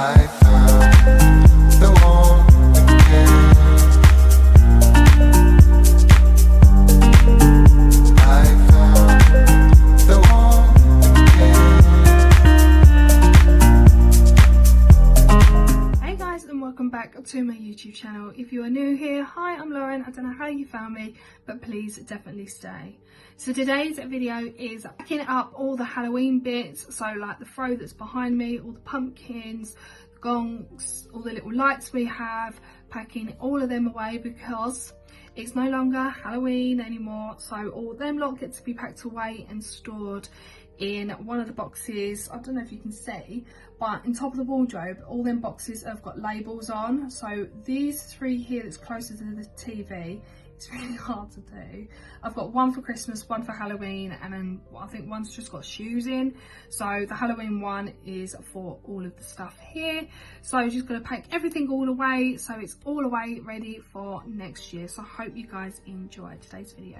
I found the one again. I found the one again. Hey guys, and welcome back to my YouTube channel. If you are new here, hi, I'm Lauren. I don't know how you found me, but please definitely stay. So today's video is packing up all the Halloween bits, so like the throw that's behind me, all the pumpkins, the gongs, all the little lights we have, packing all of them away because it's no longer Halloween anymore, so all them lot get to be packed away and stored in one of the boxes. I don't know if you can see, but in top of the wardrobe, all them boxes have got labels on. So these three here that's closer to the TV, it's really hard to do. I've got one for Christmas, one for Halloween, and then I think one's just got shoes in. So the Halloween one is for all of the stuff here. So I'm just gonna pack everything all away, so it's all away ready for next year. So I hope you guys enjoy today's video.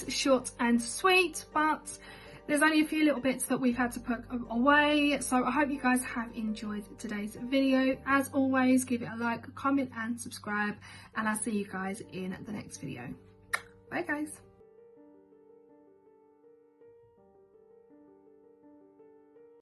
Short and sweet, but there's only a few little bits that we've had to put away. So I hope you guys have enjoyed today's video. As always, give it a like, comment and subscribe, and I'll see you guys in the next video. Bye guys.